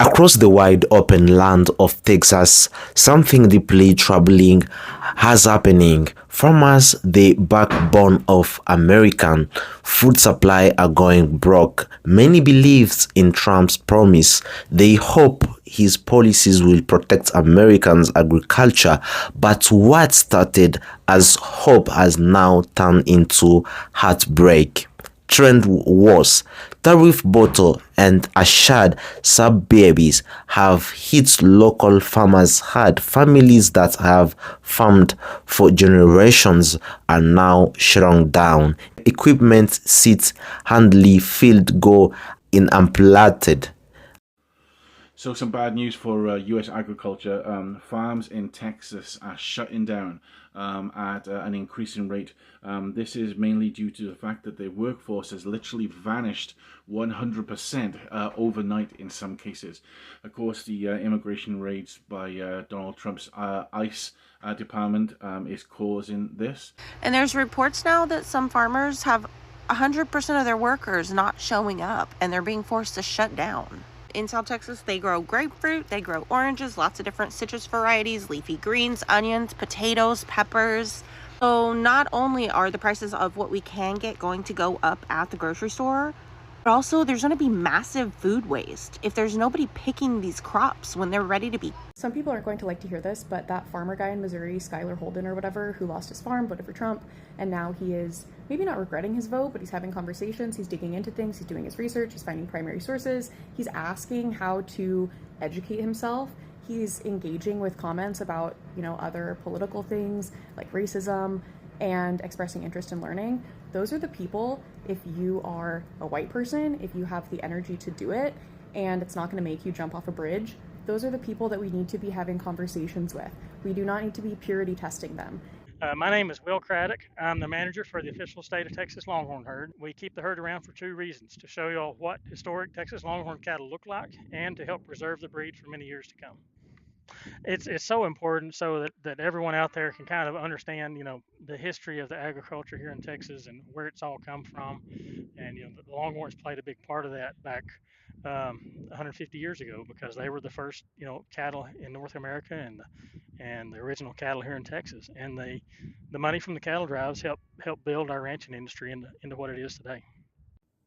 Across the wide open land of Texas, something deeply troubling has happening. Farmers, the backbone of American food supply, are going broke. Many believes in Trump's promise. They hope his policies will protect Americans' agriculture, but what started as hope has now turned into heartbreak. Trend wars, tariff battle, and Ashad sub-babies have hit local farmers hard. Families that have farmed for generations are now shrunk down. Equipment sits handily, field go unplanted. So some bad news for U.S. agriculture. Farms in Texas are shutting down at an increasing rate. This is mainly due to the fact that the workforce has literally vanished 100% overnight in some cases. Of course, the immigration raids by Donald Trump's ICE department is causing this. And there's reports now that some farmers have 100% of their workers not showing up and they're being forced to shut down. In South Texas, they grow grapefruit, they grow oranges, lots of different citrus varieties, leafy greens, onions, potatoes, peppers. So not only are the prices of what we can get going to go up at the grocery store, but also there's going to be massive food waste if there's nobody picking these crops when they're ready to be. Some people aren't going to like to hear this, but that farmer guy in Missouri, Skylar Holden or whatever, who lost his farm, voted for Trump, and now he is maybe not regretting his vote, but he's having conversations, he's digging into things, he's doing his research, he's finding primary sources, he's asking how to educate himself, he's engaging with comments about, other political things like racism and expressing interest in learning. Those are the people, if you are a white person, if you have the energy to do it, and it's not going to make you jump off a bridge, those are the people that we need to be having conversations with. We do not need to be purity testing them. My name is Will Craddock. I'm the manager for the official state of Texas Longhorn herd. We keep the herd around for two reasons: to show you all what historic Texas Longhorn cattle look like and to help preserve the breed for many years to come. It's so important so that everyone out there can kind of understand, the history of the agriculture here in Texas and where it's all come from. And, the Longhorns played a big part of that back 150 years ago because they were the first, cattle in North America and the original cattle here in Texas. And the money from the cattle drives helped build our ranching industry into what it is today.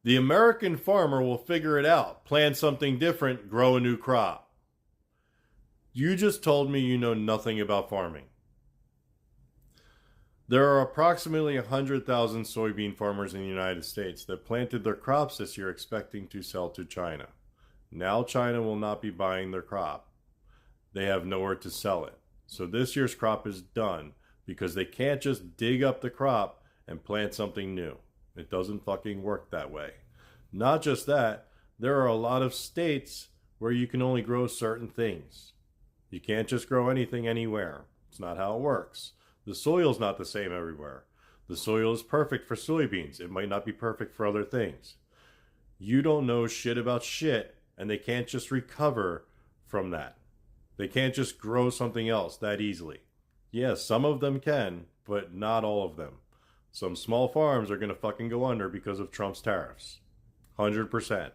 The American farmer will figure it out, plant something different, grow a new crop. You just told me you know nothing about farming. There are approximately 100,000 soybean farmers in the United States that planted their crops this year expecting to sell to China. Now China will not be buying their crop. They have nowhere to sell it. So this year's crop is done because they can't just dig up the crop and plant something new. It doesn't fucking work that way. Not just that, there are a lot of states where you can only grow certain things. You can't just grow anything anywhere. It's not how it works. The soil's not the same everywhere. The soil is perfect for soybeans. It might not be perfect for other things. You don't know shit about shit, and they can't just recover from that. They can't just grow something else that easily. Yes, some of them can, but not all of them. Some small farms are going to fucking go under because of Trump's tariffs. 100%.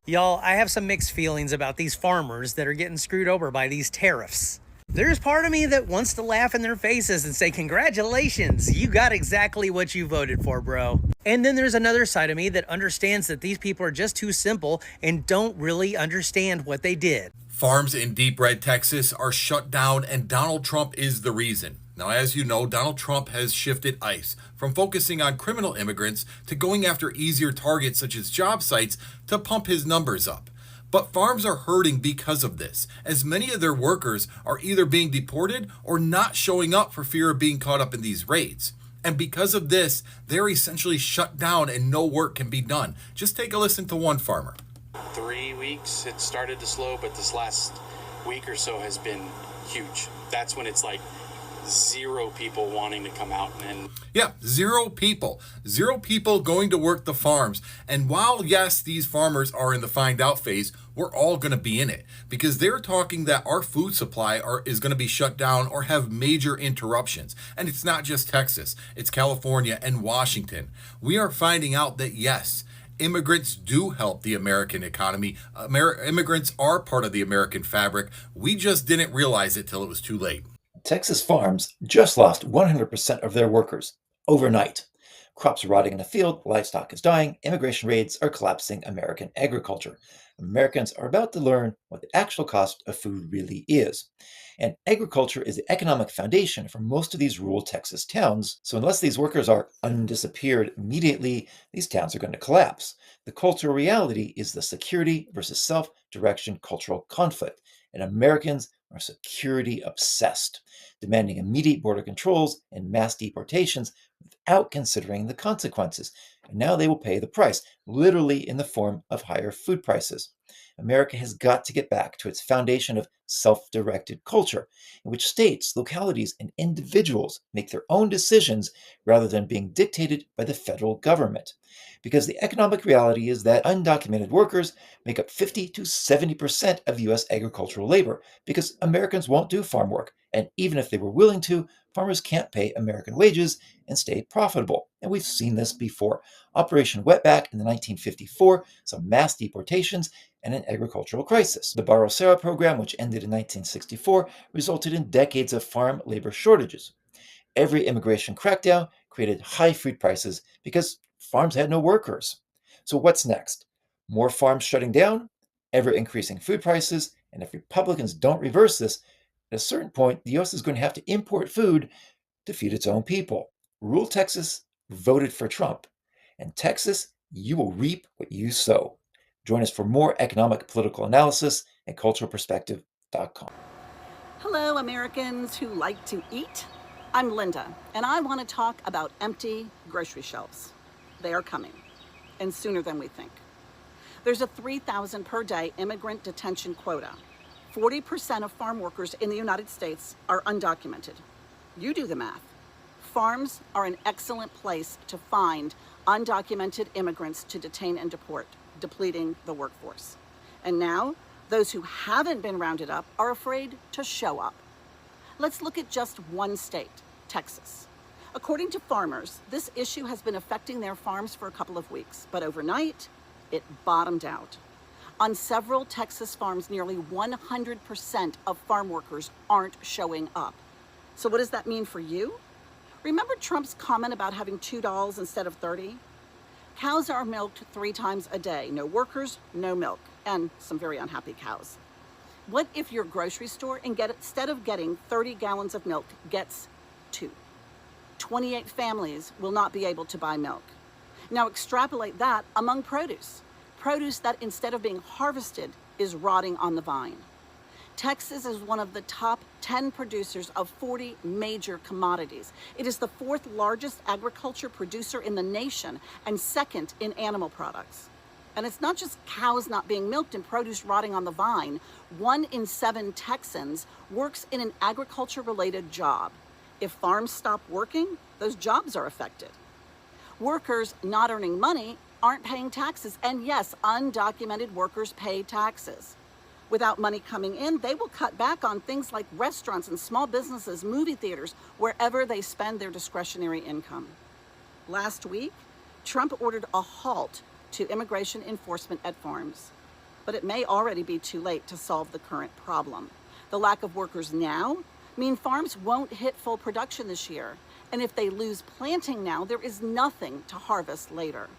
Y'all, I have some mixed feelings about these farmers that are getting screwed over by these tariffs. There's part of me that wants to laugh in their faces and say, congratulations, you got exactly what you voted for, bro. And then there's another side of me that understands that these people are just too simple and don't really understand what they did. Farms in deep red Texas are shut down, and Donald Trump is the reason. Now, as you know, Donald Trump has shifted ICE from focusing on criminal immigrants to going after easier targets such as job sites to pump his numbers up. But farms are hurting because of this, as many of their workers are either being deported or not showing up for fear of being caught up in these raids. And because of this, they're essentially shut down and no work can be done. Just take a listen to one farmer. 3 weeks it started to slow, but this last week or so has been huge. That's when it's like zero people wanting to come out and yeah, zero people going to work the farms. And while yes, these farmers are in the find out phase, we're all going to be in it because they're talking that our food supply is going to be shut down or have major interruptions. And it's not just Texas, it's California and Washington. We are finding out that yes, immigrants do help the American economy. Immigrants are part of the American fabric. We just didn't realize it till it was too late. Texas farms just lost 100% of their workers overnight. Crops are rotting in the field, livestock is dying, immigration raids are collapsing American agriculture. Americans are about to learn what the actual cost of food really is. And agriculture is the economic foundation for most of these rural Texas towns, so unless these workers are undisappeared immediately, these towns are going to collapse. The cultural reality is the security versus self-direction cultural conflict, and Americans are security obsessed, demanding immediate border controls and mass deportations without considering the consequences. And now they will pay the price, literally in the form of higher food prices. America has got to get back to its foundation of self-directed culture, in which states, localities, and individuals make their own decisions rather than being dictated by the federal government. Because the economic reality is that undocumented workers make up 50 to 70% of U.S. agricultural labor, because Americans won't do farm work, and even if they were willing to, farmers can't pay American wages and stay profitable. And we've seen this before. Operation Wetback in the 1954 saw mass deportations and an agricultural crisis. The Barro Serra program, which ended in 1964, resulted in decades of farm labor shortages. Every immigration crackdown created high food prices because farms had no workers. So what's next? More farms shutting down, ever increasing food prices, and if Republicans don't reverse this, at a certain point, the U.S. is going to have to import food to feed its own people. Rural Texas voted for Trump, and Texas, you will reap what you sow. Join us for more economic political analysis at culturalperspective.com. Hello, Americans who like to eat. I'm Linda, and I want to talk about empty grocery shelves. They are coming, and sooner than we think. There's a 3,000 per day immigrant detention quota. 40% of farm workers in the United States are undocumented. You do the math. Farms are an excellent place to find undocumented immigrants to detain and deport, depleting the workforce. And now, those who haven't been rounded up are afraid to show up. Let's look at just one state, Texas. According to farmers, this issue has been affecting their farms for a couple of weeks, but overnight, it bottomed out. On several Texas farms, nearly 100% of farm workers aren't showing up. So what does that mean for you? Remember Trump's comment about having 2 dolls instead of 30? Cows are milked 3 times a day. No workers, no milk, and some very unhappy cows. What if your grocery store, instead of getting 30 gallons of milk, gets 2? 28 families will not be able to buy milk. Now extrapolate that among produce. Produce that instead of being harvested is rotting on the vine. Texas is one of the top 10 producers of 40 major commodities. It is the 4th largest agriculture producer in the nation and 2nd in animal products. And it's not just cows not being milked and produce rotting on the vine. 1 in 7 Texans works in an agriculture-related job. If farms stop working, those jobs are affected. Workers not earning money aren't paying taxes, and yes, undocumented workers pay taxes. Without money coming in, they will cut back on things like restaurants and small businesses, movie theaters, wherever they spend their discretionary income. Last week, Trump ordered a halt to immigration enforcement at farms, but it may already be too late to solve the current problem. The lack of workers now mean farms won't hit full production this year, and if they lose planting now, there is nothing to harvest later.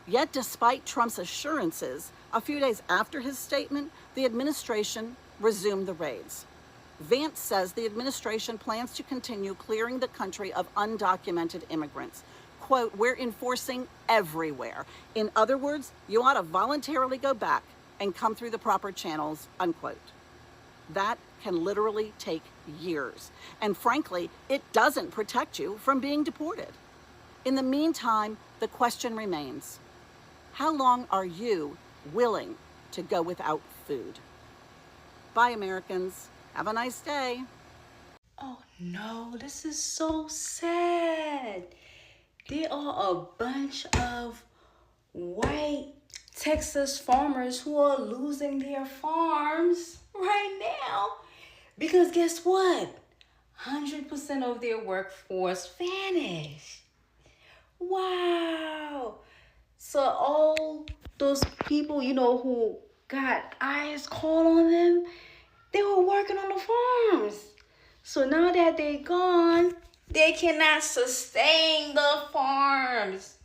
Yet despite Trump's assurances, a few days after his statement, the administration resumed the raids. Vance says the administration plans to continue clearing the country of undocumented immigrants. Quote, "We're enforcing everywhere. In other words, you ought to voluntarily go back and come through the proper channels," unquote. That can literally take years. And frankly, it doesn't protect you from being deported. In the meantime, the question remains, how long are you willing to go without food? Bye, Americans. Have a nice day. Oh no, this is so sad. There are a bunch of white Texas farmers who are losing their farms right now. Because guess what? 100% of their workforce vanished. Wow. So all those people, who got eyes called on them, they were working on the farms. So now that they're gone, they cannot sustain the farms.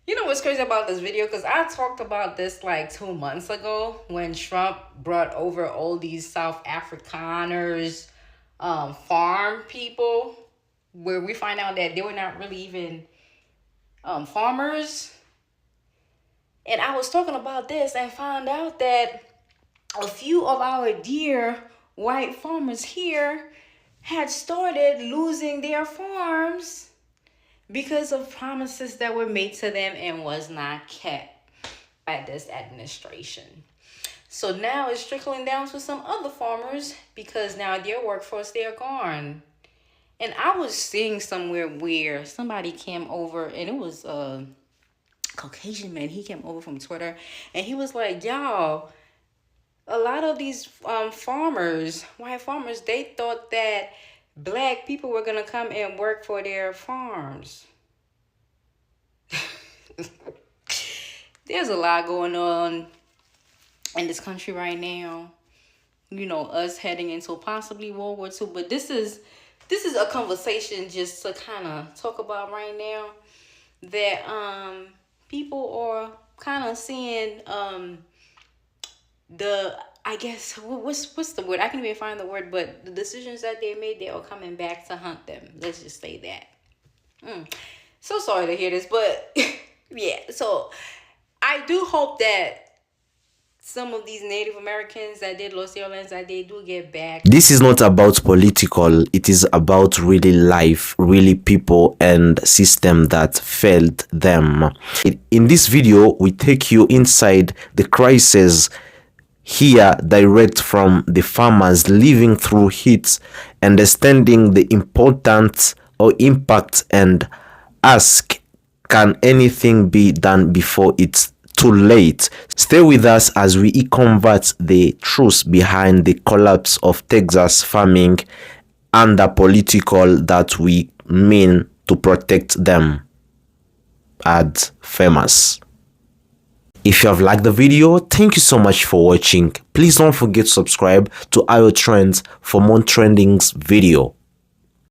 You know what's crazy about this video? Because I talked about this like 2 months ago when Trump brought over all these South Afrikaners, farm people, where we find out that they were not really even farmers. And I was talking about this and found out that a few of our dear white farmers here had started losing their farms because of promises that were made to them and was not kept by this administration. So now it's trickling down to some other farmers because now their workforce, they're gone. And I was seeing somewhere where somebody came over, and it was a Caucasian man. He came over from Twitter, and he was like, y'all, a lot of these farmers, white farmers, they thought that black people were going to come and work for their farms. There's a lot going on in this country right now. Us heading into possibly World War II. But this is a conversation just to kind of talk about right now, that people are kind of seeing I guess what's the word? I can't even find the word, but the decisions that they made, they are coming back to hunt them. Let's just say that. So sorry to hear this, but yeah. So I do hope that some of these Native Americans that did lose their lands, that they do get back. This is not about political, it is about really life, really people and system that failed them. In this video, we take you inside the crisis here, direct from the farmers living through heat, understanding the importance or impact, and ask, can anything be done before it's too late? Stay with us as we convert the truth behind the collapse of Texas farming and the political that we mean to protect them. Add famous. If you have liked the video, thank you so much for watching. Please don't forget to subscribe to IO Trends for more trendings video.